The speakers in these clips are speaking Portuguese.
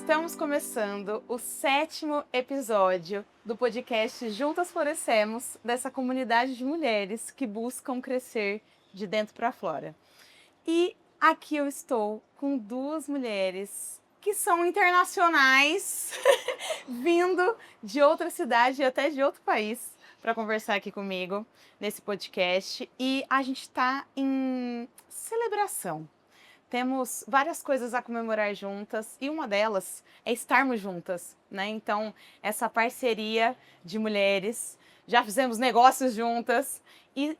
Estamos começando o 7º episódio do podcast Juntas Florescemos, dessa comunidade de mulheres que buscam crescer de dentro para fora. E aqui eu estou com duas mulheres que são internacionais, vindo de outra cidade e até de outro país para conversar aqui comigo nesse podcast. E a gente está em celebração. Temos várias coisas a comemorar juntas e uma delas é estarmos juntas, né? Então, essa parceria de mulheres, já fizemos negócios juntas e,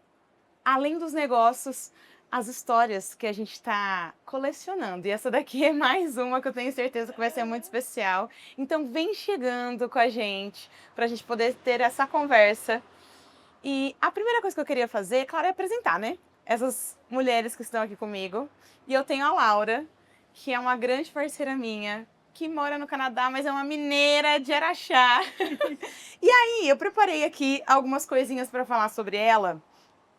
além dos negócios, as histórias que a gente está colecionando. E essa daqui é mais uma que eu tenho certeza que vai ser muito especial. Então, vem chegando com a gente para a gente poder ter essa conversa. E a primeira coisa que eu queria fazer, claro, é apresentar, né? Essas mulheres que estão aqui comigo. E eu tenho a Laura, que é uma grande parceira minha, que mora no Canadá, mas é uma mineira de Araxá. E aí, eu preparei aqui algumas coisinhas para falar sobre ela.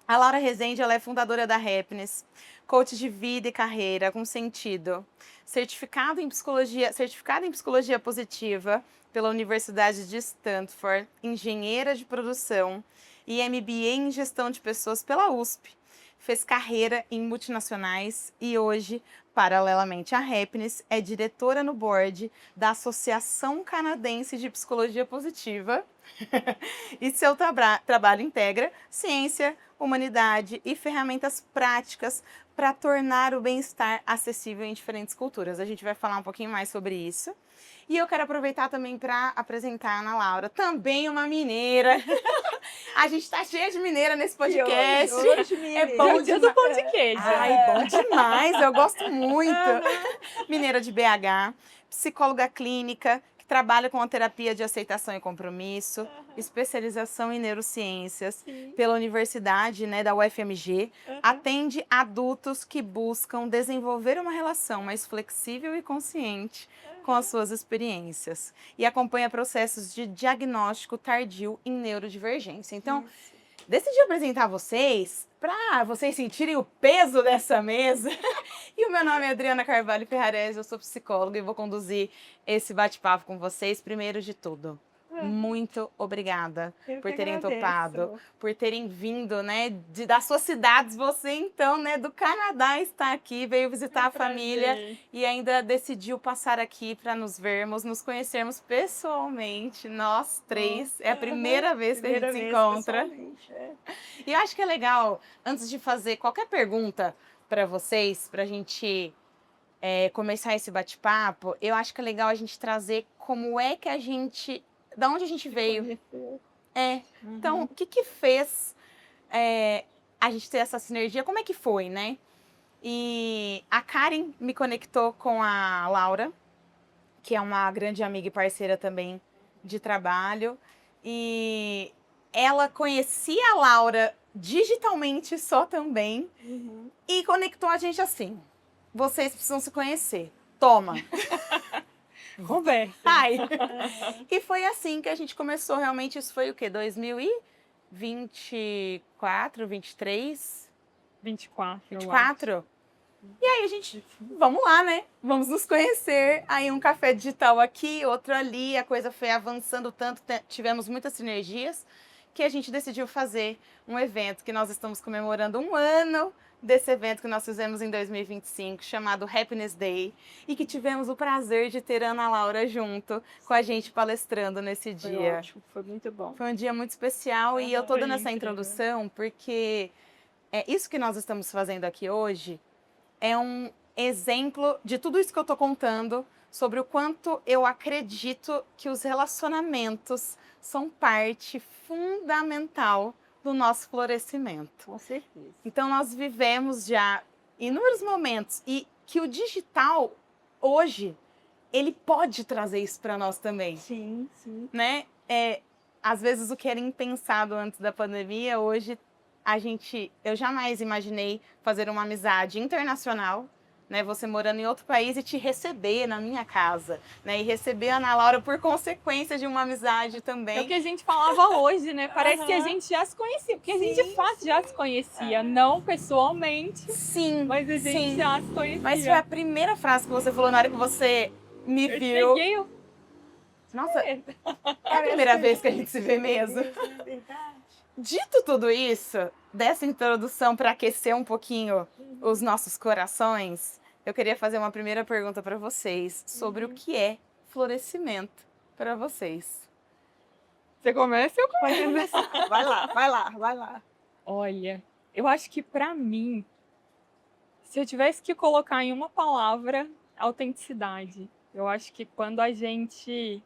A Laura Rezende, ela é fundadora da Happiness, coach de vida e carreira com sentido, certificada em psicologia positiva pela Universidade de Stanford, engenheira de produção e MBA em gestão de pessoas pela USP. Fez carreira em multinacionais e hoje, paralelamente à Happiness, é diretora no board da Associação Canadense de Psicologia Positiva. E seu trabalho integra ciência, humanidade e ferramentas práticas para tornar o bem-estar acessível em diferentes culturas. A gente vai falar um pouquinho mais sobre isso. E eu quero aproveitar também para apresentar a Ana Laura, também uma mineira. A gente tá cheia de mineira nesse podcast. Hoje, é bom dia do pão de queijo. Ai, bom demais, eu gosto muito. Mineira de BH, psicóloga clínica, que trabalha com a terapia de aceitação e compromisso, especialização em neurociências pela Universidade, da UFMG, atende adultos que buscam desenvolver uma relação mais flexível e consciente com as suas experiências e acompanha processos de diagnóstico tardio em neurodivergência. Então, decidi apresentar vocês para vocês sentirem o peso dessa mesa. E o meu nome é Adriana Carvalho Ferrarese, eu sou psicóloga e vou conduzir esse bate-papo com vocês. Primeiro de tudo, muito obrigada por terem topado, por terem vindo, das suas cidades. Você, então, do Canadá está aqui, veio visitar a família e ainda decidiu passar aqui para nos vermos, nos conhecermos pessoalmente, nós três. É a primeira vez que a gente se encontra. E eu acho que é legal, antes de fazer qualquer pergunta para vocês, para a gente começar esse bate-papo, eu acho que é legal a gente trazer como é que a gente... Da onde a gente veio. Então, o que fez a gente ter essa sinergia? Como é que foi, né? E a Karen me conectou com a Laura, que é uma grande amiga e parceira também de trabalho. E ela conhecia a Laura digitalmente só também. E conectou a gente assim. Vocês precisam se conhecer. Toma! Conversa. Ai. E foi assim que a gente começou realmente. Isso foi o quê? 2024, 23? 24? E aí a gente, vamos lá, né? Vamos nos conhecer. Aí um café digital aqui, outro ali. A coisa foi avançando tanto, tivemos muitas sinergias, que a gente decidiu fazer um evento que nós estamos comemorando 1 ano desse evento que nós fizemos em 2025, chamado Happiness Day, e que tivemos o prazer de ter a Ana Laura junto com a gente palestrando nesse dia. Foi ótimo, foi muito bom. Foi um dia muito especial e eu tô dando essa introdução porque isso que nós estamos fazendo aqui hoje é um exemplo de tudo isso que eu tô contando sobre o quanto eu acredito que os relacionamentos são parte fundamental do nosso florescimento. Com certeza. Então, nós vivemos já inúmeros momentos e que o digital, hoje, ele pode trazer isso para nós também. Sim. Né? Às vezes, o que era impensado antes da pandemia, hoje, eu jamais imaginei fazer uma amizade internacional, né? Você morando em outro país e te receber na minha casa, né? E receber a Ana Laura por consequência de uma amizade também. É o que a gente falava hoje, né? Parece que a gente já se conhecia, porque a gente de fato já se conhecia, não pessoalmente. Sim. Mas a gente já se conhecia. Mas foi a primeira frase que você falou na hora que você me Eu viu. cheguei, eu... Nossa, é a primeira vez que a gente se vê mesmo. É verdade. Dito tudo isso, dessa introdução para aquecer um pouquinho os nossos corações, eu queria fazer uma primeira pergunta para vocês sobre o que é florescimento para vocês. Você começa, eu começo. Pode começar. Vai lá, vai lá, vai lá. Olha, eu acho que pra mim, se eu tivesse que colocar em uma palavra, autenticidade. Eu acho que quando a gente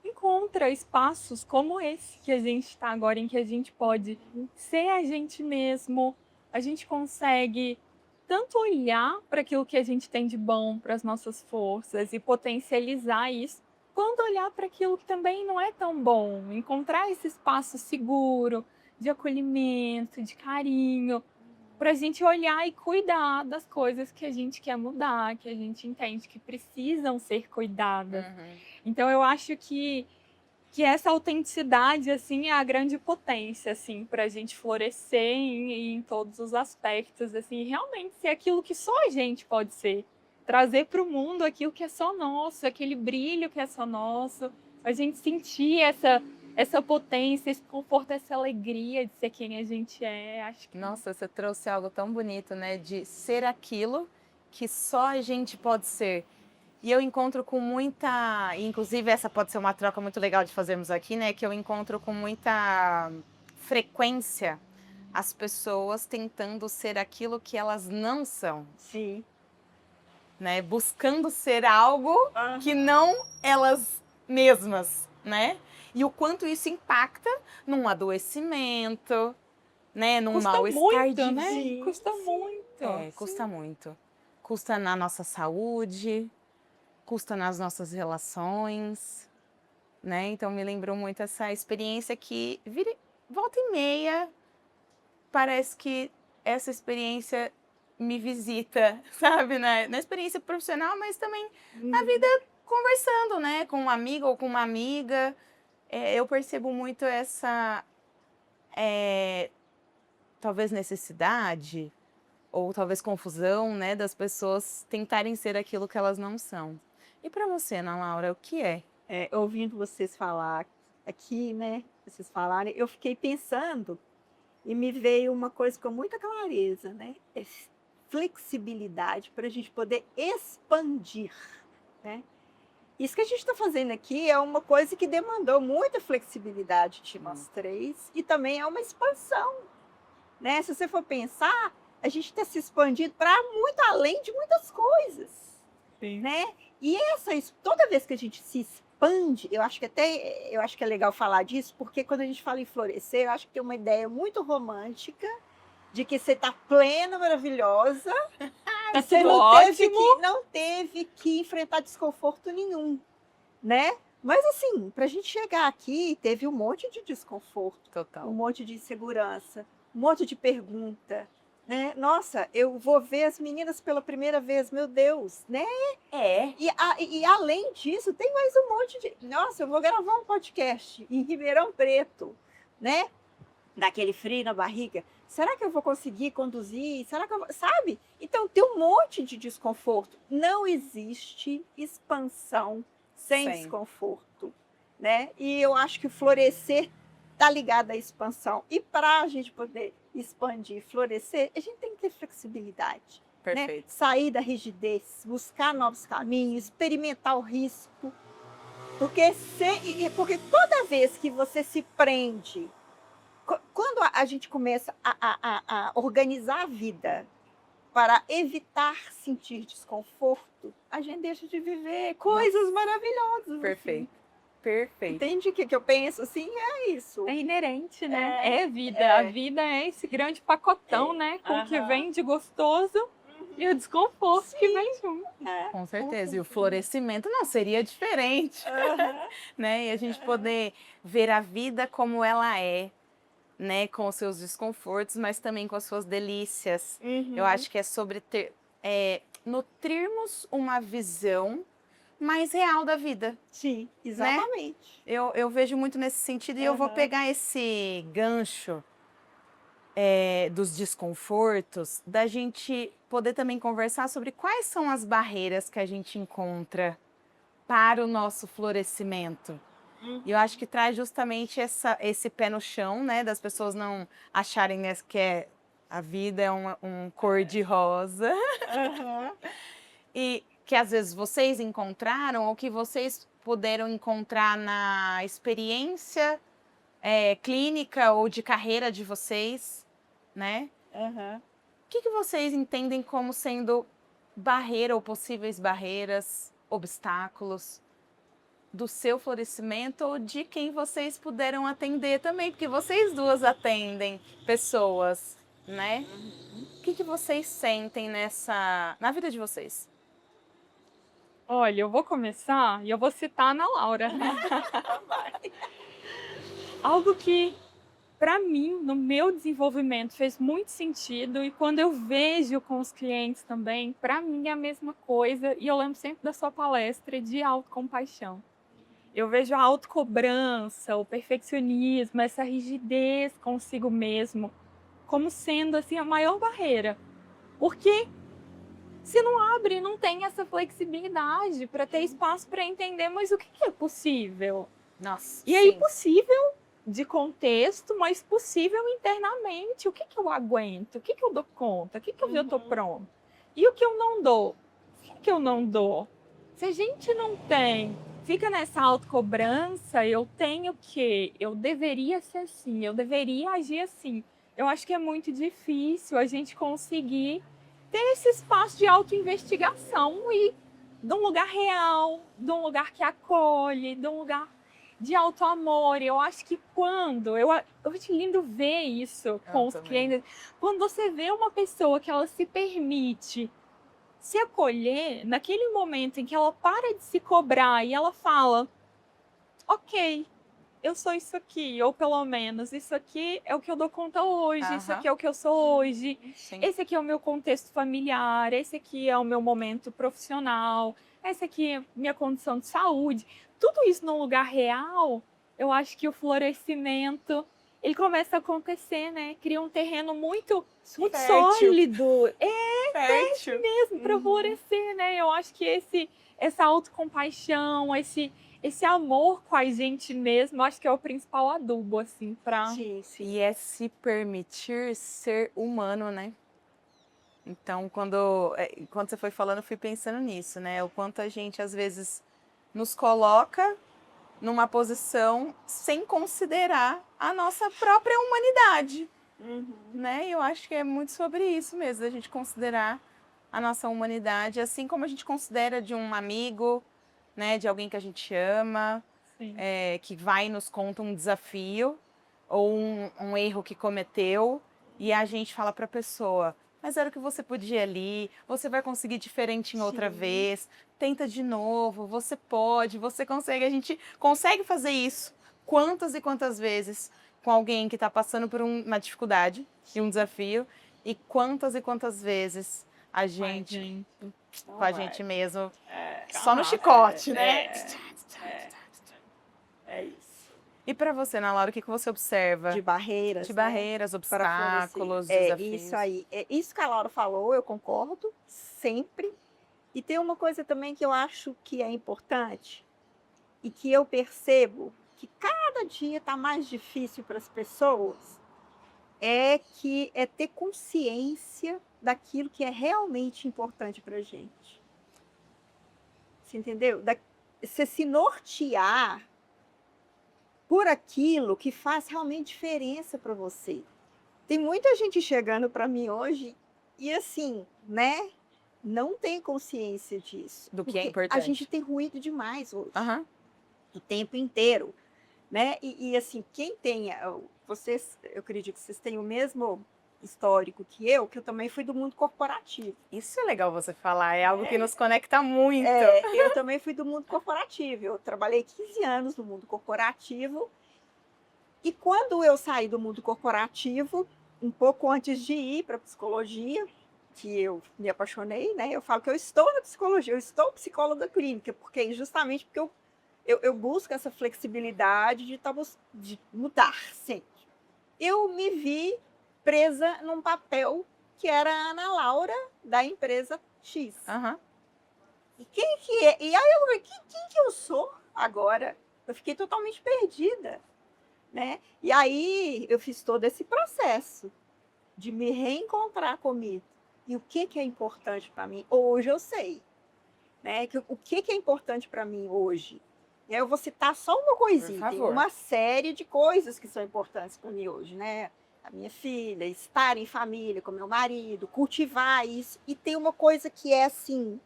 encontra espaços como esse que a gente está agora, em que a gente pode ser a gente mesmo, a gente consegue tanto olhar para aquilo que a gente tem de bom, para as nossas forças e potencializar isso, quanto olhar para aquilo que também não é tão bom, encontrar esse espaço seguro, de acolhimento, de carinho, para a gente olhar e cuidar das coisas que a gente quer mudar, que a gente entende que precisam ser cuidadas. Então eu acho que essa autenticidade assim é a grande potência assim para a gente florescer em todos os aspectos, assim, realmente ser aquilo que só a gente pode ser, trazer para o mundo aquilo que é só nosso, aquele brilho que é só nosso, a gente sentir essa potência, esse conforto, essa alegria de ser quem a gente é. Acho que Nossa, você trouxe algo tão bonito, né? De ser aquilo que só a gente pode ser. E eu encontro com muita. Inclusive, essa pode ser uma troca muito legal de fazermos aqui, né? Que eu encontro com muita frequência as pessoas tentando ser aquilo que elas não são, Sim. né? Buscando ser algo que não elas mesmas, né? E o quanto isso impacta num adoecimento, né? Num custa mal-estar muito, de né? Sim, Custa sim. muito. É, custa muito. Custa na nossa saúde, custa nas nossas relações, né? Então me lembrou muito essa experiência que volta e meia parece que essa experiência me visita, sabe, né? Na experiência profissional, mas também na vida conversando, né? Com um amigo ou com uma amiga. Eu percebo muito essa, talvez necessidade ou talvez confusão, né, das pessoas tentarem ser aquilo que elas não são. E para você, Ana Laura, o que é? Ouvindo vocês falar aqui, né? Vocês falarem, eu fiquei pensando e me veio uma coisa com muita clareza, né? É flexibilidade para a gente poder expandir, né? Isso que a gente está fazendo aqui é uma coisa que demandou muita flexibilidade de nós três e também é uma expansão, né? Se você for pensar, a gente está se expandindo para muito além de muitas coisas, Sim. né? E toda vez que a gente se expande, eu acho que é legal falar disso, porque quando a gente fala em florescer, eu acho que tem uma ideia muito romântica de que você está plena, maravilhosa, Tá você tudo não teve que enfrentar desconforto nenhum, né? Mas assim, para a gente chegar aqui, teve um monte de desconforto, Total. um monte de insegurança, um monte de pergunta, né? Nossa, eu vou ver as meninas pela primeira vez, meu Deus, né? E além disso, tem mais um monte de... Nossa, eu vou gravar um podcast em Ribeirão Preto, né? Daquele frio na barriga. Será que eu vou conseguir conduzir? Será que eu vou... Sabe? Então, tem um monte de desconforto. Não existe expansão sem desconforto, né? E eu acho que o florescer está ligado à expansão. E para a gente poder expandir, florescer, a gente tem que ter flexibilidade. Perfeito. Né? Sair da rigidez, buscar novos caminhos, experimentar o risco. Porque toda vez que você se prende, quando a gente começa a organizar a vida para evitar sentir desconforto, a gente deixa de viver coisas maravilhosas. Perfeito. Assim. Perfeito. Entende o que eu penso? Assim, é isso. É inerente, né? É vida. A vida é esse grande pacotão, né? Com o que vem de gostoso e o desconforto que vem junto. Com certeza. E o florescimento não seria diferente, né? E a gente poder ver a vida como ela é, né? Com os seus desconfortos, mas também com as suas delícias. Eu acho que é sobre nutrirmos uma visão mais real da vida. Sim, exatamente. Né? Eu vejo muito nesse sentido e eu vou pegar esse gancho dos desconfortos, da gente poder também conversar sobre quais são as barreiras que a gente encontra para o nosso florescimento. E eu acho que traz justamente esse pé no chão, né? Das pessoas não acharem que a vida é um cor-de-rosa. E que às vezes vocês encontraram ou que vocês puderam encontrar na experiência clínica ou de carreira de vocês, né? O que vocês entendem como sendo barreira ou possíveis barreiras, obstáculos do seu florescimento ou de quem vocês puderam atender também? Porque vocês duas atendem pessoas, né? O que vocês sentem na vida de vocês? Olha, eu vou começar e eu vou citar a Ana Laura. Algo que, para mim, no meu desenvolvimento, fez muito sentido e quando eu vejo com os clientes também, para mim é a mesma coisa e eu lembro sempre da sua palestra de autocompaixão. Eu vejo a autocobrança, o perfeccionismo, essa rigidez consigo mesmo, como sendo assim a maior barreira. Porque se não abre, não tem essa flexibilidade para ter espaço para entender, mas o que é possível? Nossa, E aí, possível de contexto, mas possível internamente. O que eu aguento? O que eu dou conta? O que eu estou pronto? E o que eu não dou? O que eu não dou? Se a gente não tem, fica nessa autocobrança, eu tenho que, eu deveria ser assim, eu deveria agir assim. Eu acho que é muito difícil a gente conseguir ter esse espaço de autoinvestigação e de um lugar real, de um lugar que acolhe, de um lugar de autoamor. Eu acho que quando eu acho lindo ver isso com os clientes, quando você vê uma pessoa que ela se permite se acolher naquele momento em que ela para de se cobrar e ela fala, ok, eu sou isso aqui, ou pelo menos isso aqui é o que eu dou conta hoje, isso aqui é o que eu sou hoje, esse aqui é o meu contexto familiar, esse aqui é o meu momento profissional, essa aqui é a minha condição de saúde. Tudo isso num lugar real, eu acho que o florescimento, ele começa a acontecer, né? Cria um terreno muito sólido. Fértil mesmo para florescer, né? Eu acho que essa autocompaixão, esse amor com a gente mesmo, acho que é o principal adubo, assim, para... Sim. E é se permitir ser humano, né? Então, quando você foi falando, eu fui pensando nisso, né? O quanto a gente, às vezes, nos coloca numa posição sem considerar a nossa própria humanidade, né? E eu acho que é muito sobre isso mesmo, a gente considerar a nossa humanidade, assim como a gente considera de um amigo, né? De alguém que a gente ama, que vai e nos conta um desafio ou um erro que cometeu e a gente fala para a pessoa, mas era o que você podia ali, você vai conseguir diferente em outra vez, tenta de novo, você pode, você consegue. A gente consegue fazer isso quantas e quantas vezes com alguém que está passando por uma dificuldade e um desafio e quantas vezes a gente, com a gente mesmo, só no chicote, né? É isso. E para você, Ana Laura, o que você observa? De barreiras. De barreiras, né? obstáculos, desafios. Isso aí. Isso que a Laura falou, eu concordo, sempre. E tem uma coisa também que eu acho que é importante e que eu percebo que cada dia está mais difícil para as pessoas, é ter consciência daquilo que é realmente importante para a gente. Você entendeu? Você se nortear por aquilo que faz realmente diferença para você. Tem muita gente chegando para mim hoje e assim, né? Não tem consciência disso. Do que é importante. A gente tem ruído demais hoje. O tempo inteiro. Né? E assim, quem tem... Vocês, eu acredito que vocês têm o mesmo histórico que eu também fui do mundo corporativo. Isso é legal você falar, é algo que nos conecta muito. Eu também fui do mundo corporativo. Eu trabalhei 15 anos no mundo corporativo. E quando eu saí do mundo corporativo, um pouco antes de ir para a psicologia, que eu me apaixonei, né? Eu falo que eu estou na psicologia, eu estou psicóloga clínica, justamente porque eu busco essa flexibilidade de mudar sempre. Eu me vi presa num papel que era a Ana Laura, da empresa X. E quem que é? E aí eu falei, quem que eu sou agora? Eu fiquei totalmente perdida, né? E aí eu fiz todo esse processo de me reencontrar comigo. E o que é importante para mim? Hoje eu sei, né? O que é importante para mim hoje? E aí eu vou citar só uma coisinha, tem uma série de coisas que são importantes para mim hoje, né? A minha filha, estar em família com meu marido, cultivar isso. E tem uma coisa que é assim,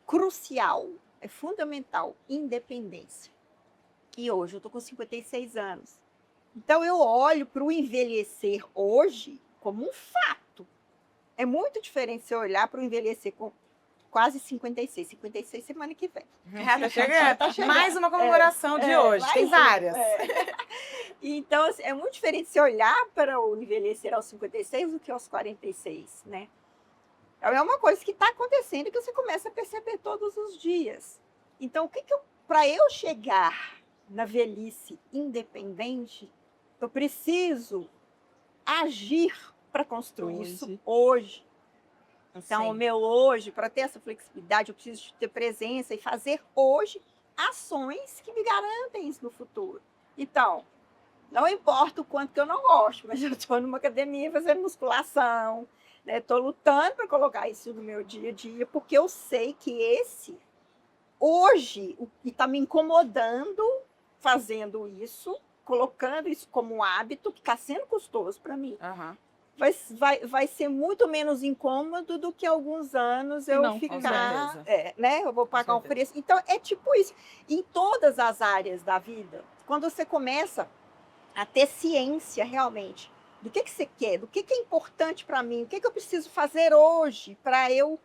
crucial, é fundamental, independência. E hoje eu estou com 56 anos. Então eu olho para o envelhecer hoje como um fato. É muito diferente se eu olhar para o envelhecer com quase 56. 56 semana que vem. Tá chegando. Tá chegando. Mais uma comemoração de hoje. Tem várias. Então, assim, é muito diferente se olhar para o envelhecer aos 56 do que aos 46, né? É uma coisa que está acontecendo que você começa a perceber todos os dias. Então, para eu chegar na velhice independente, eu preciso agir para construir isso hoje. Então, o meu hoje, para ter essa flexibilidade, eu preciso ter presença e fazer hoje ações que me garantem isso no futuro. Então, não importa o quanto que eu não gosto, mas eu estou numa academia fazendo musculação, né? Estou lutando para colocar isso no meu dia a dia, porque eu sei que hoje, o que está me incomodando fazendo isso, colocando isso como um hábito, que está sendo custoso para mim, vai ser muito menos incômodo do que alguns anos eu ficar, né? Eu vou pagar um preço. Então, é tipo isso. Em todas as áreas da vida, quando você começa a ter ciência realmente do que você quer, do que é importante para mim, o que eu preciso fazer hoje para eu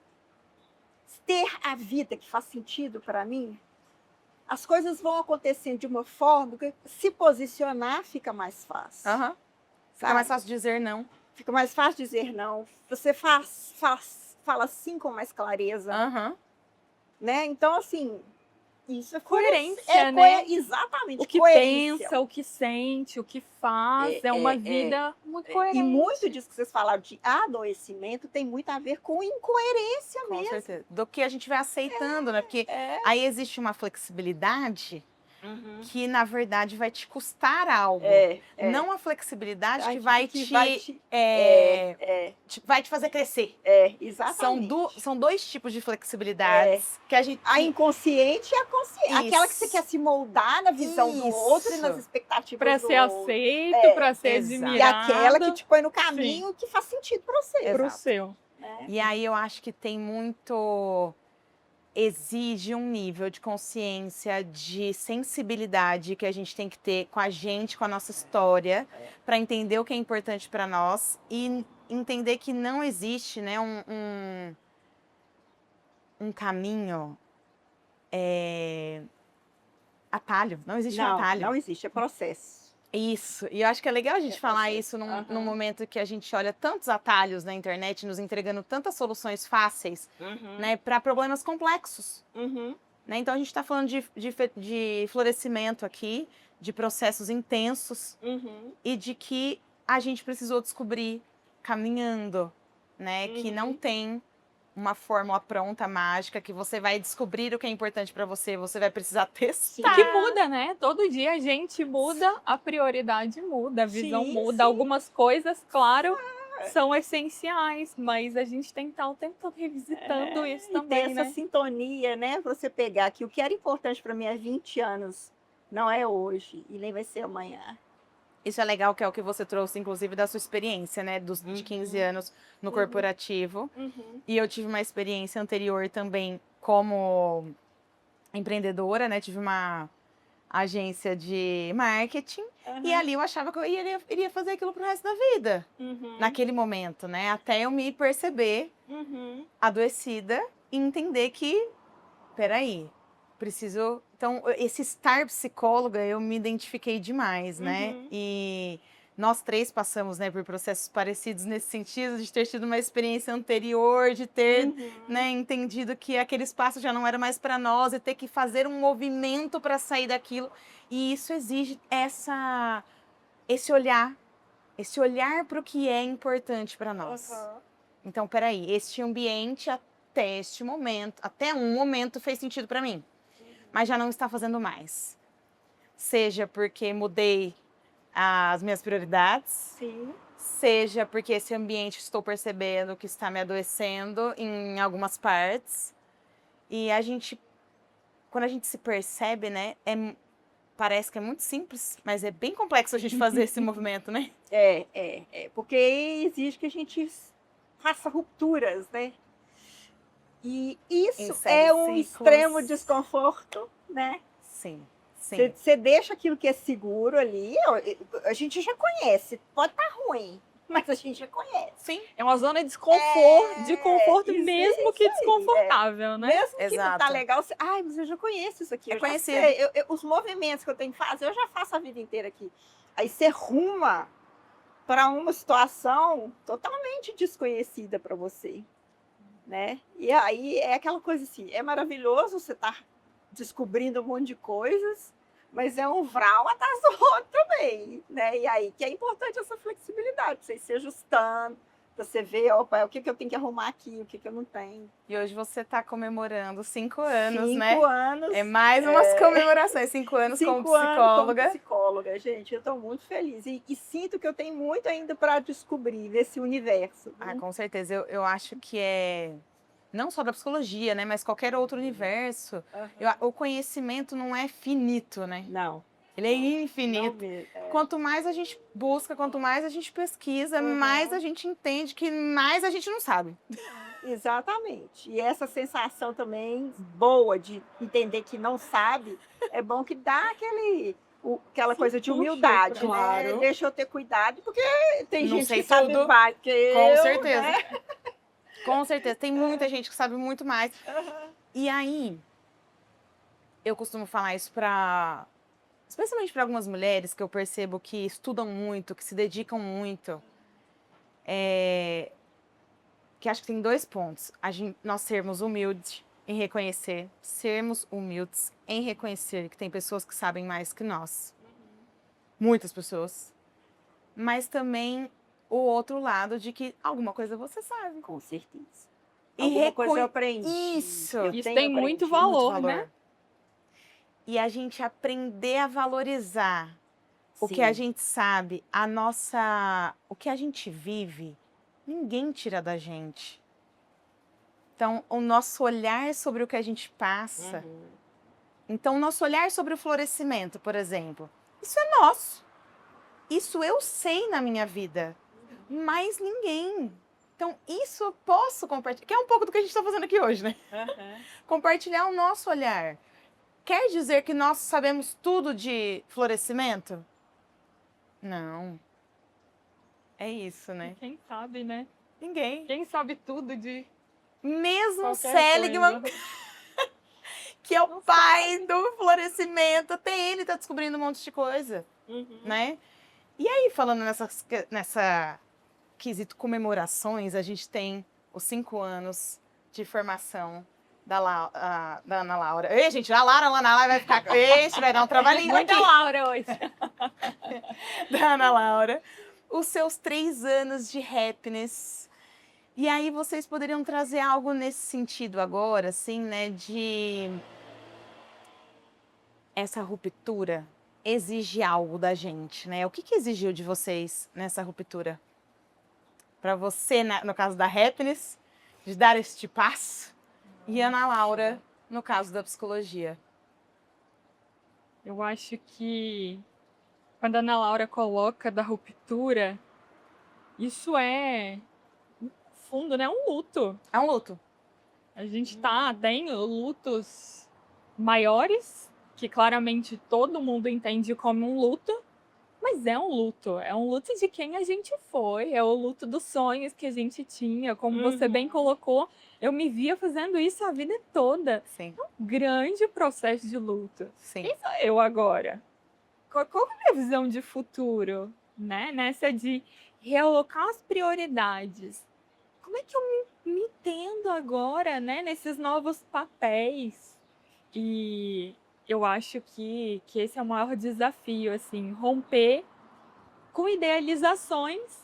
ter a vida que faz sentido para mim, as coisas vão acontecendo de uma forma que se posicionar fica mais fácil. Fica mais fácil dizer não. Fica mais fácil dizer não. Você fala sim com mais clareza. Né? Então, assim, isso é coerência, né? Exatamente. O que pensa, o que sente, o que faz, é uma vida muito coerente. E muito disso que vocês falaram de adoecimento tem muito a ver com incoerência mesmo. Com certeza. Do que a gente vai aceitando, né? Porque aí existe uma flexibilidade que, na verdade, vai te custar algo. Não a flexibilidade que vai te fazer crescer. Exatamente. São dois tipos de flexibilidades. Que a inconsciente e a consciente. Isso. Aquela que você quer se moldar na visão do outro e nas expectativas do outro. Para ser aceito, para ser admirado. E aquela que te põe no caminho que faz sentido para você. Para o seu. E aí eu acho que tem muito... Exige um nível de consciência, de sensibilidade que a gente tem que ter com a gente, com a nossa história, para entender o que é importante para nós e entender que não existe, né, um caminho atalho. Não existe um atalho. Não existe, é processo. Isso, e eu acho que é legal a gente falar isso num momento que a gente olha tantos atalhos na internet, nos entregando tantas soluções fáceis, né, para problemas complexos. Né? Então a gente está falando de florescimento aqui, de processos intensos e de que a gente precisou descobrir caminhando, né, que não tem uma fórmula pronta, mágica, que você vai descobrir o que é importante para você, você vai precisar testar. Que muda, né? Todo dia a gente muda, a prioridade muda, a visão muda. Algumas coisas, claro, são essenciais, mas a gente tem que estar o tempo todo revisitando isso também, ter essa sintonia, né? Você pegar que o que era importante para mim há 20 anos não é hoje e nem vai ser amanhã. Isso é legal, que é o que você trouxe, inclusive, da sua experiência, né? De 15 anos no corporativo. E eu tive uma experiência anterior também como empreendedora, né? Tive uma agência de marketing. E ali eu achava que eu iria fazer aquilo pro resto da vida. Naquele momento, né? Até eu me perceber adoecida e entender que, peraí, preciso... Então, esse estar psicóloga, eu me identifiquei demais, né? E nós três passamos, né, por processos parecidos nesse sentido, de ter tido uma experiência anterior, de ter né, entendido que aquele espaço já não era mais para nós e ter que fazer um movimento para sair daquilo. E isso exige esse olhar para o que é importante para nós. Então, peraí, este ambiente até um momento fez sentido para mim, mas já não está fazendo mais. Seja porque mudei as minhas prioridades, Sim. seja porque esse ambiente estou percebendo que está me adoecendo em algumas partes. E quando a gente se percebe, né, parece que é muito simples, mas é bem complexo a gente fazer esse movimento, né? Porque exige que a gente faça rupturas, né? E isso Encerre é um ciclos. extremo desconforto, né? Sim, sim. Você deixa aquilo que é seguro ali, a gente já conhece, pode estar ruim, mas a gente já conhece. Sim. É uma zona de conforto, de conforto isso mesmo que aí, desconfortável, né? Mesmo que não tá Exato. legal, ai, mas eu já conheço isso aqui, É eu já conhecido. sei, os movimentos que eu tenho que fazer, eu já faço a vida inteira aqui. Aí você ruma para uma situação totalmente desconhecida para você, né? E aí é aquela coisa assim, é maravilhoso você estar descobrindo um monte de coisas, mas é um vral atrás do outro também, né? E aí que é importante essa flexibilidade, pra você ir se ajustando, pra você ver, opa, o que eu tenho que arrumar aqui, o que eu não tenho. E hoje você está comemorando 5 anos, 5 né? anos. É mais umas comemorações, 5 anos como 5 anos como psicóloga. psicóloga, gente, eu estou muito feliz e sinto que eu tenho muito ainda para descobrir nesse universo. Ah, com certeza. Eu acho que é não só da psicologia, né, mas qualquer outro universo. O conhecimento não é finito, né? Não. Ele é infinito. Não mesmo, Quanto mais a gente busca, quanto mais a gente pesquisa, mais a gente entende que mais a gente não sabe. Exatamente. E essa sensação também boa de entender que não sabe, é bom que dá aquela coisa de puxa, humildade, claro. né? Deixa eu ter cuidado, porque tem Não gente sei que sabe tudo. mais que Com eu, certeza. né? Com certeza. Tem muita gente que sabe muito mais. E aí, eu costumo falar isso especialmente para algumas mulheres que eu percebo que estudam muito, que se dedicam muito. Que acho que tem 2 pontos. Nós sermos humildes em reconhecer, sermos humildes em reconhecer que tem pessoas que sabem mais que nós. Muitas pessoas. Mas também o outro lado de que alguma coisa você sabe. Com certeza. E Alguma coisa eu aprendi. Isso. Eu Isso tenho tem muito aprendido. valor, né? E a gente aprender a valorizar o que Sim. a gente sabe, o que a gente vive, ninguém tira da gente. Então, o nosso olhar sobre o que a gente passa. Então, o nosso olhar sobre o florescimento, por exemplo, isso é nosso. Isso eu sei na minha vida, mas ninguém. Então, isso eu posso compartilhar, que é um pouco do que a gente está fazendo aqui hoje, né? Compartilhar o nosso olhar. Quer dizer que nós sabemos tudo de florescimento? Não. É isso, né? Quem sabe, né? Ninguém. Quem sabe tudo de Mesmo qualquer Seligman, coisa. que é o pai do florescimento, até ele tá descobrindo um monte de coisa, né? E aí, falando nessa quesito comemorações, a gente tem os 5 anos de formação da Ana Laura. Ei, gente, a Lara lá na live vai ficar... Ixi, vai dar um trabalhinho aqui. Muita Laura hoje. Da Ana Laura. Os seus 3 anos de happiness. E aí vocês poderiam trazer algo nesse sentido agora, assim, né? De essa ruptura exige algo da gente, né? O que exigiu de vocês nessa ruptura? Para você, no caso da happiness, de dar este passo. E Ana Laura, no caso da psicologia. Eu acho que quando a Ana Laura coloca da ruptura, isso é, no fundo, né, um luto. É um luto. A gente tem lutos maiores, que claramente todo mundo entende como um luto, mas é um luto de quem a gente foi, é o luto dos sonhos que a gente tinha, como você bem colocou, eu me via fazendo isso a vida toda. Sim. É um grande processo de luto. Sim. Quem sou eu agora? Qual é a minha visão de futuro, né? Nessa de realocar as prioridades. Como é que eu me entendo agora, né? Nesses novos papéis. E eu acho que esse é o maior desafio, assim, romper com idealizações.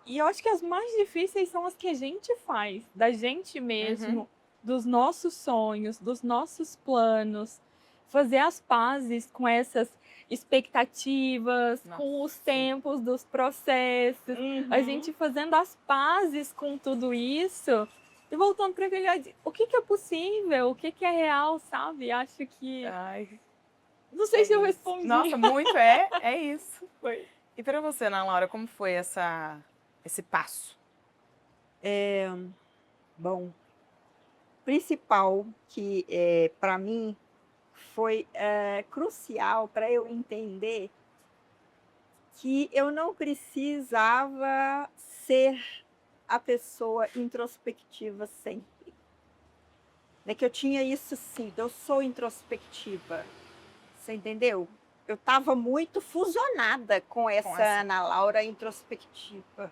E eu acho que as mais difíceis são as que a gente faz, da gente mesmo. dos nossos sonhos, dos nossos planos, fazer as pazes com essas expectativas, Nossa, com os sim. tempos dos processos, a Uhum. gente fazendo as pazes com tudo isso e voltando para aquele, o que que é possível, o que que é real, sabe? Acho que, Ai, não sei é se eu isso. respondi. Nossa, muito é isso. Foi. E para você, Ana Laura, como foi esse passo? Bom, principal que para mim foi crucial para eu entender que eu não precisava ser a pessoa introspectiva sempre. Né? Que eu tinha isso sim, eu sou introspectiva. Você entendeu? Eu estava muito fusionada com essa Ana Laura introspectiva.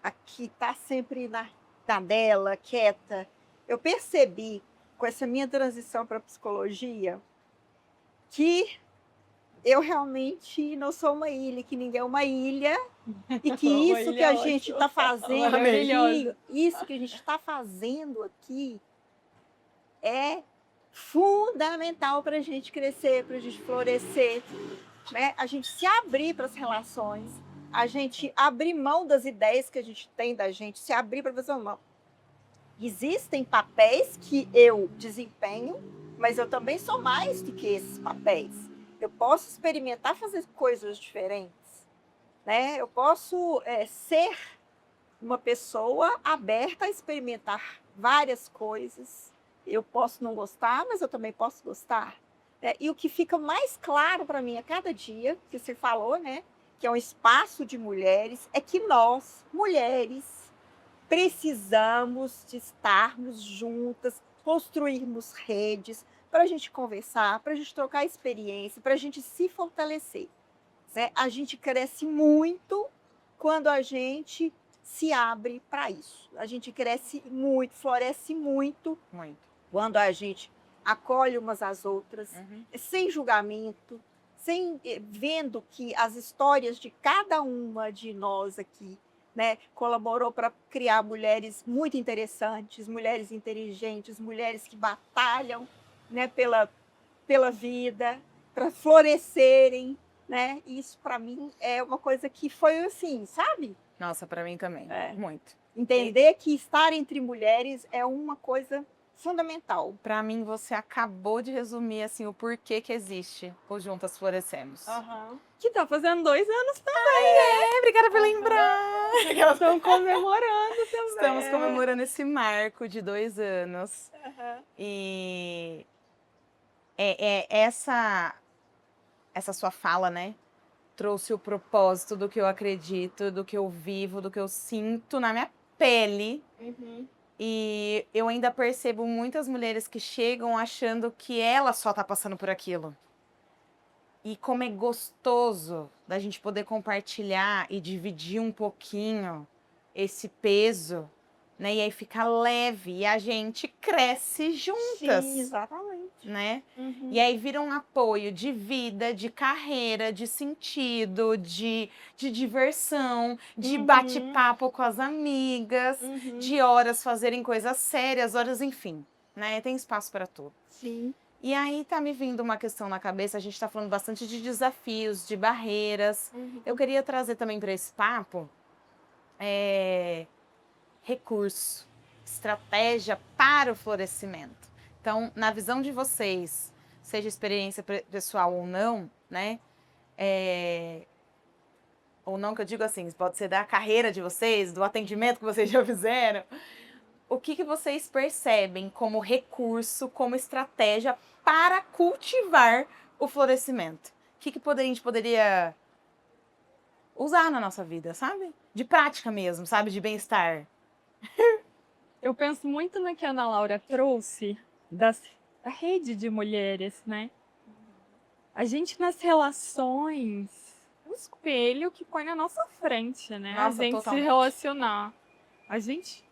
Aqui tá sempre na dela, quieta. Eu percebi com essa minha transição para psicologia que eu realmente não sou uma ilha, que ninguém é uma ilha, e que Uma isso que ilha a gente ótima. está fazendo Maravilhosa. aqui, isso que a gente está fazendo aqui é fundamental para a gente crescer, para a gente florescer, né? A gente se abrir para as relações, a gente abrir mão das ideias que a gente tem da gente, se abrir para fazer não. Existem papéis que eu desempenho, mas eu também sou mais do que esses papéis. Eu posso experimentar fazer coisas diferentes, né? Eu posso ser uma pessoa aberta a experimentar várias coisas. Eu posso não gostar, mas eu também posso gostar. E o que fica mais claro para mim a cada dia, que você falou, né, que é um espaço de mulheres, é que nós, mulheres, precisamos de estarmos juntas, construirmos redes para a gente conversar, para a gente trocar experiência, para a gente se fortalecer. Né? A gente cresce muito quando a gente se abre para isso. A gente cresce muito, floresce muito, quando a gente acolhe umas às outras, sem julgamento, vendo que as histórias de cada uma de nós aqui, né, colaborou para criar mulheres muito interessantes, mulheres inteligentes, mulheres que batalham, né, pela vida, para florescerem, né? Isso para mim é uma coisa que foi assim, sabe? Nossa, para mim também, muito. Entender que estar entre mulheres é uma coisa fundamental. Para mim, você acabou de resumir assim o porquê que existe o Juntas Florescemos. Que tá fazendo 2 anos também. Obrigada por lembrar. Estão comemorando também. Estamos comemorando esse marco de 2 anos. E essa sua fala, né, trouxe o propósito do que eu acredito, do que eu vivo, do que eu sinto na minha pele. E eu ainda percebo muitas mulheres que chegam achando que ela só tá passando por aquilo. E como é gostoso da gente poder compartilhar e dividir um pouquinho esse peso, né? E aí fica leve e a gente cresce juntas. Sim, exatamente. Né? E aí vira um apoio de vida, de carreira, de sentido, de diversão, de bate-papo com as amigas, de horas fazerem coisas sérias, horas, enfim, né? Tem espaço para tudo. Sim. E aí tá me vindo uma questão na cabeça, a gente tá falando bastante de desafios, de barreiras. Eu queria trazer também para esse papo recurso, estratégia para o florescimento. Então, na visão de vocês, seja experiência pessoal ou não, né? Ou não, que eu digo assim, pode ser da carreira de vocês, do atendimento que vocês já fizeram. O que vocês percebem como recurso, como estratégia para cultivar o florescimento? O que a gente poderia usar na nossa vida, sabe? De prática mesmo, sabe? De bem-estar. Eu penso muito no que a Ana Laura trouxe da rede de mulheres, né? A gente nas relações, um espelho que põe na nossa frente, né? Nossa, a gente totalmente. se relacionar. A gente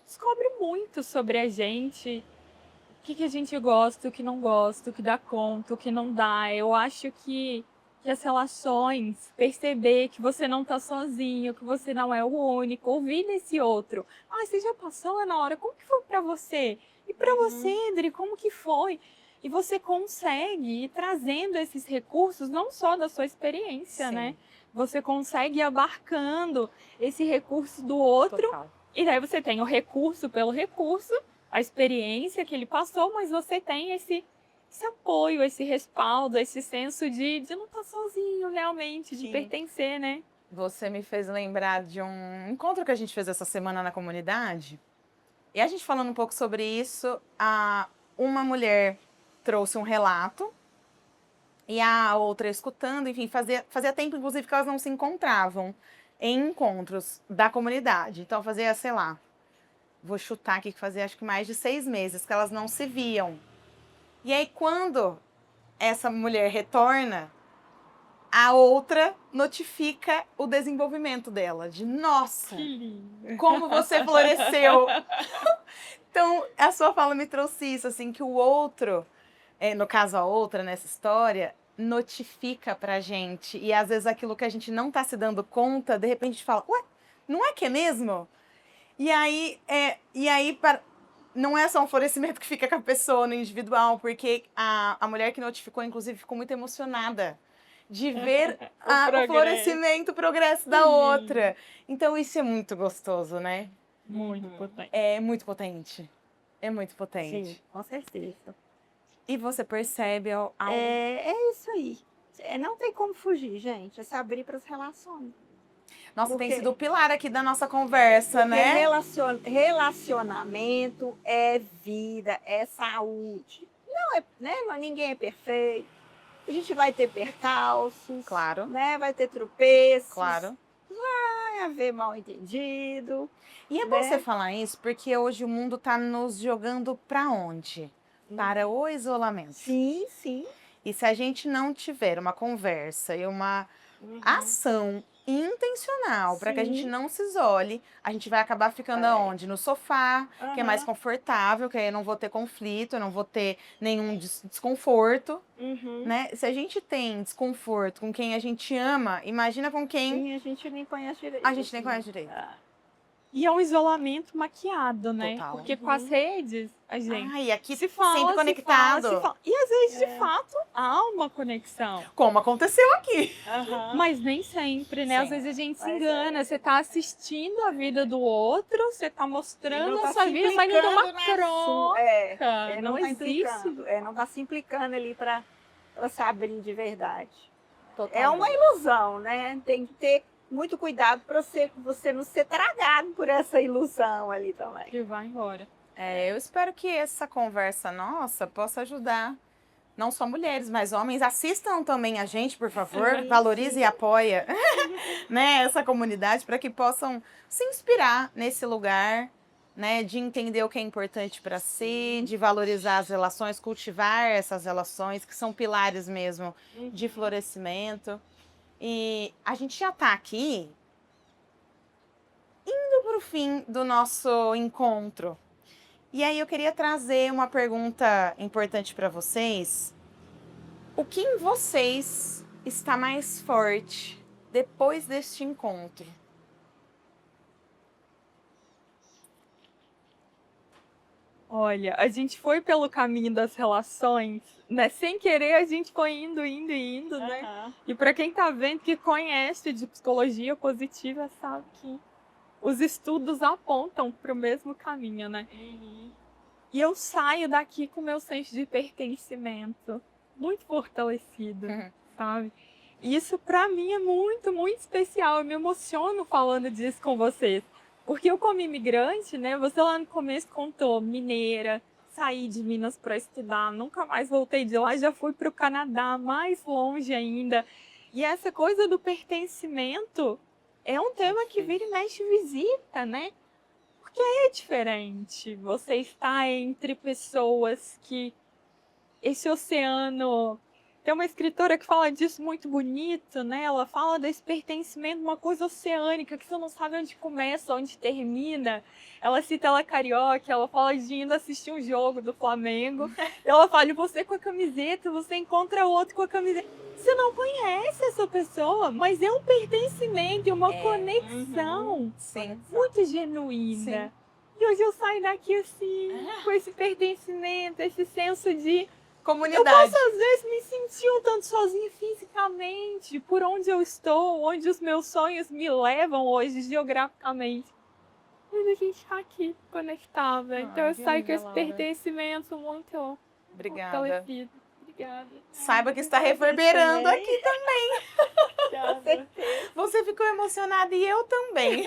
descobre muito sobre a gente, o que a gente gosta, o que não gosta, o que dá conta, o que não dá. Eu acho que que as relações, perceber que você não tá sozinho, que você não é o único, ouvir desse outro. Ah, você já passou lá na hora, como que foi pra você? E pra você, Adri, como que foi? E você consegue ir trazendo esses recursos, não só da sua experiência, Sim. né? Você consegue ir abarcando esse recurso do outro. Total. E daí você tem o recurso pelo recurso, a experiência que ele passou, mas você tem esse apoio, esse respaldo, esse senso de não estar sozinho realmente, de Sim. pertencer, né? Você me fez lembrar de um encontro que a gente fez essa semana na comunidade. E a gente falando um pouco sobre isso, uma mulher trouxe um relato e a outra escutando, enfim, fazia tempo, inclusive, que elas não se encontravam em encontros da comunidade. Então, fazia, sei lá, vou chutar aqui que fazia acho que mais de 6 meses que elas não se viam. E aí, quando essa mulher retorna, a outra notifica o desenvolvimento dela, de nossa, Que lindo. como você floresceu. Então, a sua fala me trouxe isso, assim, que o outro, no caso a outra nessa história, notifica pra gente. E às vezes aquilo que a gente não tá se dando conta, de repente a gente fala, ué, não é que é mesmo? E aí, não é só um florescimento que fica com a pessoa no individual, porque a mulher que notificou, inclusive, ficou muito emocionada de ver o florescimento, o progresso da outra. Então isso é muito gostoso, né? Muito potente. É muito potente. É muito potente. Sim, com certeza. E você percebe algo. É isso aí. Não tem como fugir, gente. É se abrir para as relações. Nossa, tem porque- sido o pilar aqui da nossa conversa, Porque né? relacionamento é vida, é saúde. Não é, né? Ninguém é perfeito. A gente vai ter percalços, Claro, né? Vai ter tropeços, claro. vai haver mal entendido. E é bom né? você falar isso, porque hoje o mundo tá nos jogando para onde? Para o isolamento. Sim, sim. E se a gente não tiver uma conversa e uma ação intencional para que a gente Sim. não se isole, a gente vai acabar ficando aonde? No sofá, que é mais confortável, que aí eu não vou ter conflito, eu não vou ter nenhum desconforto, né? Se a gente tem desconforto com quem a gente ama, imagina com quem Sim, a gente nem conhece direito. a gente nem conhece direito. E é um isolamento maquiado, né? Total. Porque com as redes, a gente Ai, aqui se fala, sempre conectado. se fala. E às vezes, de fato, há uma conexão. Como aconteceu aqui. Mas nem sempre, né? Às Sim. vezes a gente se engana. Você tá assistindo a vida do outro, você tá mostrando a sua vida, mas não tem uma troca. Não tá existe. implicando, não tá se implicando ali para se abrir de verdade. Total. É uma ilusão, né? Tem que ter muito cuidado para você não ser tragado por essa ilusão ali também. Que vai embora. Eu espero que essa conversa nossa possa ajudar não só mulheres, mas homens. Assistam também a gente, por favor. Sim, Valorize sim. e apoia né, essa comunidade para que possam se inspirar nesse lugar, né, de entender o que é importante para si, de valorizar as relações, cultivar essas relações que são pilares mesmo de florescimento. E a gente já está aqui indo para o fim do nosso encontro. E aí eu queria trazer uma pergunta importante para vocês. O que em vocês está mais forte depois deste encontro? Olha, a gente foi pelo caminho das relações, né? Sem querer, a gente foi indo, né? E para quem tá vendo, que conhece de psicologia positiva, sabe que os estudos apontam para o mesmo caminho, né? E eu saio daqui com meu senso de pertencimento muito fortalecido, sabe? E isso para mim é muito, muito especial. Eu me emociono falando disso com vocês. Porque eu, como imigrante, né? Você lá no começo contou, mineira, saí de Minas para estudar, nunca mais voltei de lá, já fui para o Canadá, mais longe ainda. E essa coisa do pertencimento é um tema que vira e mexe visita, né? Porque é diferente. Você está entre pessoas que esse oceano Tem uma escritora que fala disso muito bonito, né? Ela fala desse pertencimento, uma coisa oceânica, que você não sabe onde começa, onde termina. Ela cita ela carioca, ela fala de indo assistir um jogo do Flamengo. Ela fala, você com a camiseta, você encontra outro com a camiseta. Você não conhece essa pessoa, mas é um pertencimento, uma conexão Sim. muito genuína. Sim. E hoje eu saio daqui assim, com esse pertencimento, esse senso de... Comunidade. Eu posso, às vezes, me sentir um tanto sozinha fisicamente, por onde eu estou, onde os meus sonhos me levam hoje, geograficamente. Mas a gente está aqui, conectada. Então eu que saio com linda, esse Laura. pertencimento muito Obrigada. fortalecido. Obrigada. Saiba que está reverberando também. aqui também. Obrigada. Você ficou emocionada e eu também.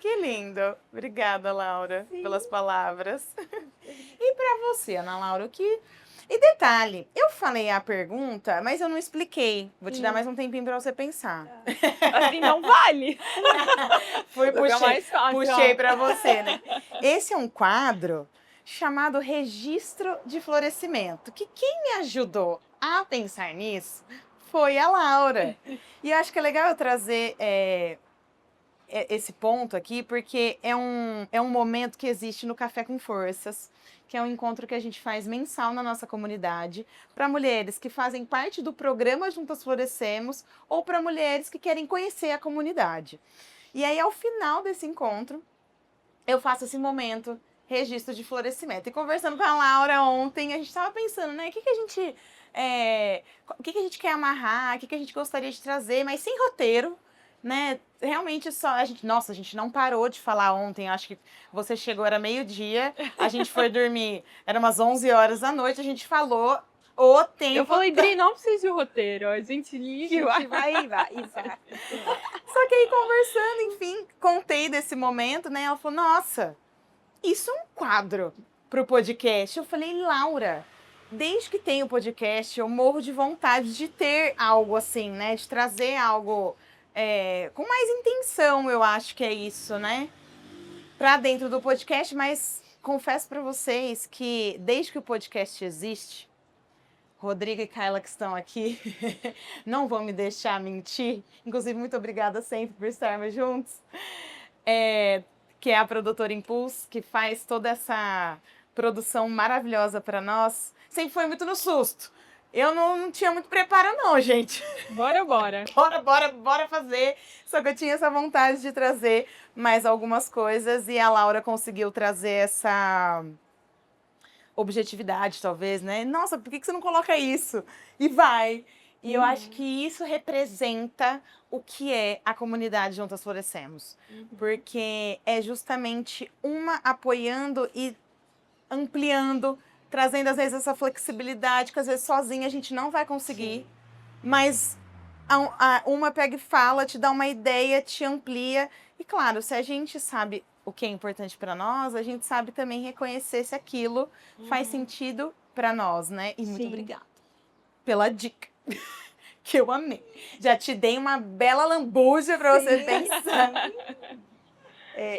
Que lindo. Obrigada, Laura, pelas palavras. E para você, Ana Laura, o que... E detalhe, eu falei a pergunta, mas eu não expliquei. Vou te dar mais um tempinho para você pensar. Assim não vale. Puxei mais fácil, ó. para você, né? Esse é um quadro chamado Registro de Florescimento, que quem me ajudou a pensar nisso foi a Laura. E eu acho que é legal eu trazer esse ponto aqui, porque é um momento que existe no Café com Forças, que é um encontro que a gente faz mensal na nossa comunidade, para mulheres que fazem parte do programa Juntas Florescemos, ou para mulheres que querem conhecer a comunidade. E aí, ao final desse encontro, eu faço esse momento, registro de florescimento. E conversando com a Laura ontem, a gente estava pensando, né, o que a gente quer amarrar, o que a gente gostaria de trazer, mas sem roteiro, né? Realmente só a gente não parou de falar ontem. Acho que você chegou, era meio-dia, a gente foi dormir, era umas 11 horas da noite, a gente falou o tempo. Eu falei, Dri, não precisa de roteiro, a gente liga. A gente vai, exato. Só que aí conversando, enfim, contei desse momento, né? Ela falou, nossa, isso é um quadro pro podcast. Eu falei, Laura, desde que tem o podcast, eu morro de vontade de ter algo assim, né? De trazer algo com mais intenção, eu acho que é isso, né? Pra dentro do podcast, mas confesso pra vocês que desde que o podcast existe, Rodrigo e Kayla que estão aqui não vão me deixar mentir. Inclusive, muito obrigada sempre por estarmos juntos. Que é a produtora Impulse, que faz toda essa produção maravilhosa para nós. Sempre foi muito no susto. Eu não tinha muito preparo não, gente. Bora. Bora fazer. Só que eu tinha essa vontade de trazer mais algumas coisas e a Laura conseguiu trazer essa objetividade, talvez, né? Nossa, por que você não coloca isso? E vai. E eu acho que isso representa o que é a comunidade Juntas Florescemos. Porque é justamente uma apoiando e ampliando, trazendo às vezes essa flexibilidade, que às vezes sozinha a gente não vai conseguir. Sim. Mas uma pega e fala, te dá uma ideia, te amplia. E claro, se a gente sabe o que é importante para nós, a gente sabe também reconhecer se aquilo faz sentido para nós, né? E muito obrigada pela dica, que eu amei. Já te dei uma bela lambuja para você pensar.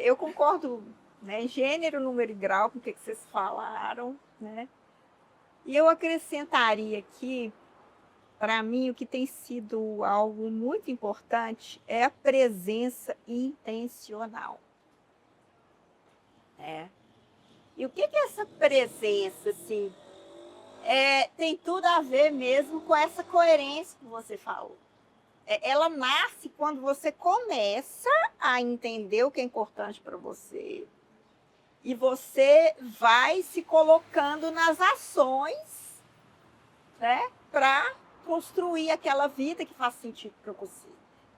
Eu concordo, né, gênero, número e grau com o que vocês falaram, né? E eu acrescentaria aqui, para mim, o que tem sido algo muito importante é a presença intencional. E o que é essa presença, assim? Tem tudo a ver mesmo com essa coerência que você falou. Ela nasce quando você começa a entender o que é importante para você e você vai se colocando nas ações, né, para construir aquela vida que faz sentido para você.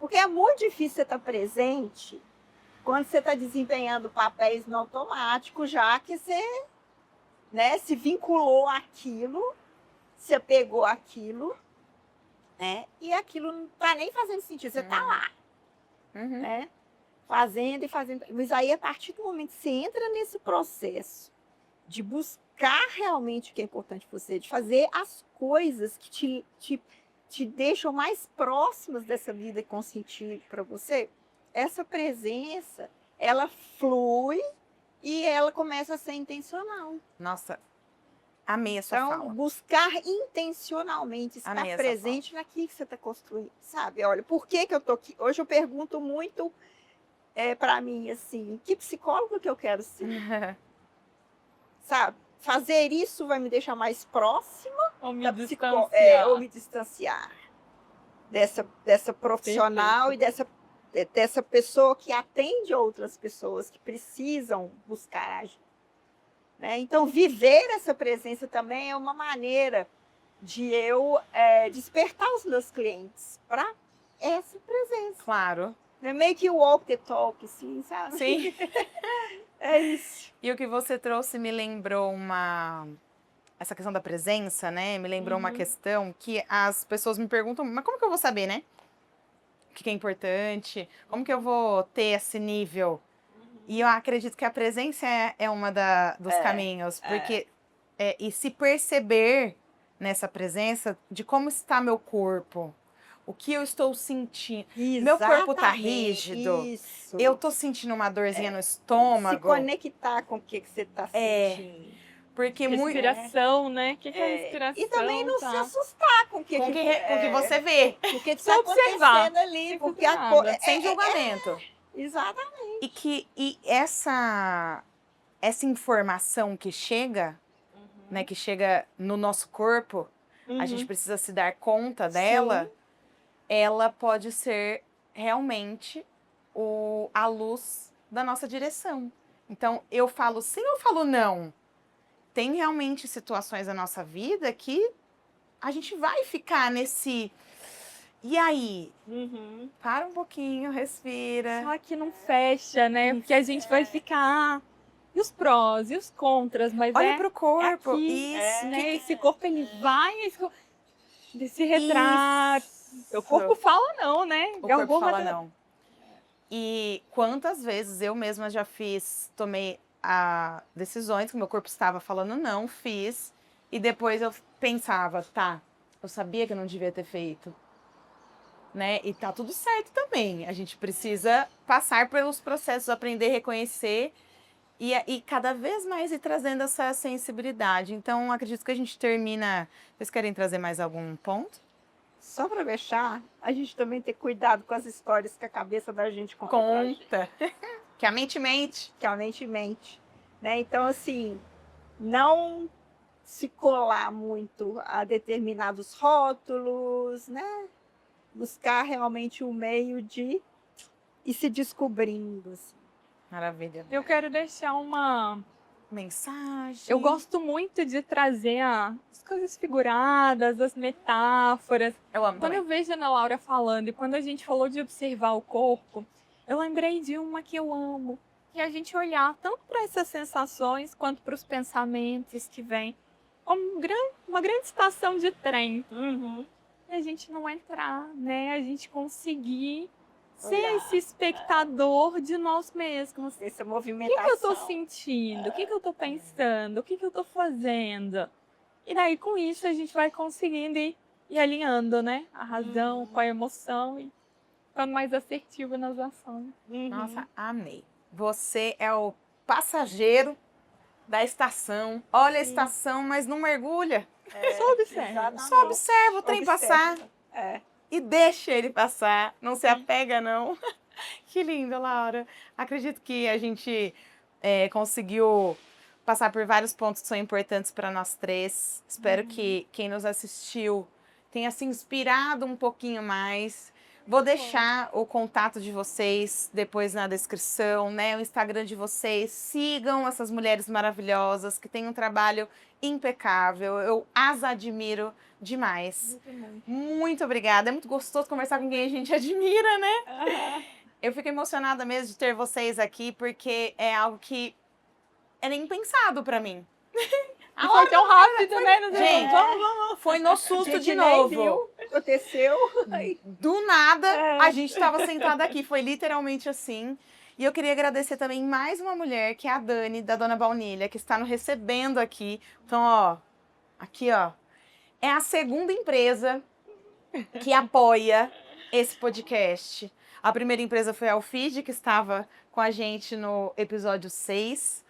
Porque é muito difícil você estar presente quando você está desempenhando papéis no automático, já que você, né, se vinculou àquilo, você pegou aquilo, né, e aquilo não está nem fazendo sentido, você está lá, né, fazendo e fazendo. Mas aí, a partir do momento que você entra nesse processo de buscar realmente o que é importante para você, de fazer as coisas que te deixam mais próximas dessa vida com sentido para você, essa presença, ela flui e ela começa a ser intencional. Nossa, Amei a sua Então, fala. buscar intencionalmente estar Amei essa presente naquilo que você está construindo, sabe? Olha, por que que eu tô aqui? Hoje eu pergunto muito para mim, assim, que psicólogo que eu quero ser, sabe? Fazer isso vai me deixar mais próxima Ou me da distanciar. ou me distanciar dessa profissional Perfeito. e dessa pessoa que atende outras pessoas que precisam buscar ajuda, né? Então, viver essa presença também é uma maneira de eu despertar os meus clientes para essa presença. Claro. É meio que walk the talk, assim, sabe? Sim. É isso. E o que você trouxe me lembrou essa questão da presença, né? Me lembrou uma questão que as pessoas me perguntam, mas como que eu vou saber, né? O que é importante? Como que eu vou ter esse nível? E eu acredito que a presença é uma dos caminhos, porque e se perceber nessa presença de como está meu corpo, o que eu estou sentindo. Meu corpo tá rígido, Isso. eu tô sentindo uma dorzinha no Se estômago, conectar com o que você está sentindo. porque muito Respiração, né? O que é respiração? E também não se tá? assustar com o que, com que você vê, o que Só está observar. acontecendo ali, Sem porque fazer a nada. sem julgamento. Exatamente. E essa informação que chega, né, que chega no nosso corpo, a gente precisa se dar conta dela, ela pode ser realmente a luz da nossa direção. Então, eu falo sim ou falo não? Tem realmente situações da nossa vida que a gente vai ficar nesse... E aí? Para um pouquinho, respira. Só que não fecha, né? Porque a gente vai ficar. E os prós, e os contras, mas Olha pro corpo. aqui, Isso. né? Esse corpo, ele vai se retrata. Isso. O corpo fala não, né? O corpo fala não. E quantas vezes eu mesma já tomei decisões que meu corpo estava falando não, fiz, e depois eu pensava, tá, eu sabia que eu não devia ter feito, né? E tá tudo certo também. A gente precisa passar pelos processos, aprender a reconhecer e cada vez mais ir trazendo essa sensibilidade. Então, acredito que a gente termina... Vocês querem trazer mais algum ponto? Só para deixar, a gente também ter cuidado com as histórias que a cabeça da gente conta. Que a mente mente. Que a mente mente. Né? Então, assim, não se colar muito a determinados rótulos, né? Buscar realmente um meio de ir se descobrindo. Assim. Maravilha. Eu quero deixar uma mensagem. Eu gosto muito de trazer as coisas figuradas, as metáforas. Eu amo Quando também. eu vejo a Ana Laura falando e quando a gente falou de observar o corpo, eu lembrei de uma que eu amo. Que é a gente olhar tanto para essas sensações quanto para os pensamentos que vêm como uma grande estação de trem. E a gente não entrar, né? A gente conseguir ser esse espectador de nós mesmos. Essa O movimentação. que eu tô sentindo? O que eu tô pensando? O que eu tô fazendo? E daí, com isso, a gente vai conseguindo ir alinhando, né? A razão com a emoção e ficando mais assertivo nas ações. Nossa, amei. Você é o passageiro da estação. Olha a estação, mas não mergulha. Só observa. Só observa o trem passar. E deixa ele passar. Não se apega, não. Que lindo, Laura. Acredito que a gente conseguiu passar por vários pontos que são importantes para nós três. Espero que quem nos assistiu tenha se inspirado um pouquinho mais. Vou deixar o contato de vocês depois na descrição, né? O Instagram de vocês. Sigam essas mulheres maravilhosas que têm um trabalho impecável. Eu as admiro demais. Muito obrigada. É muito gostoso conversar com quem a gente admira, né? Eu fico emocionada mesmo de ter vocês aqui, porque é algo que é nem pensado pra mim. E foi tão rápido, né? Gente, vamos. Foi no susto de novo. Aconteceu. Do nada, a gente estava sentada aqui. Foi literalmente assim. E eu queria agradecer também mais uma mulher, que é a Dani, da Dona Baunilha, que está nos recebendo aqui. Então, ó, aqui, ó. É a segunda empresa que apoia esse podcast. A primeira empresa foi a Alfid, que estava com a gente no episódio 6.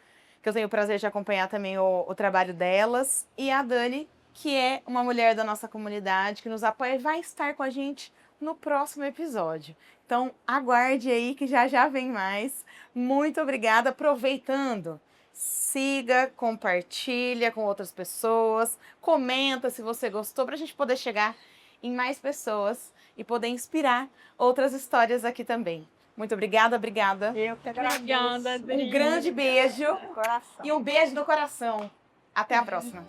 que eu tenho o prazer de acompanhar também o trabalho delas, e a Dani, que é uma mulher da nossa comunidade, que nos apoia e vai estar com a gente no próximo episódio. Então, aguarde aí que já já vem mais. Muito obrigada. Aproveitando, siga, compartilha com outras pessoas, comenta se você gostou, para a gente poder chegar em mais pessoas e poder inspirar outras histórias aqui também. Muito obrigada. Eu que agradeço. Obrigada, Adri. Um grande beijo Coração. e um beijo no coração. Até a próxima.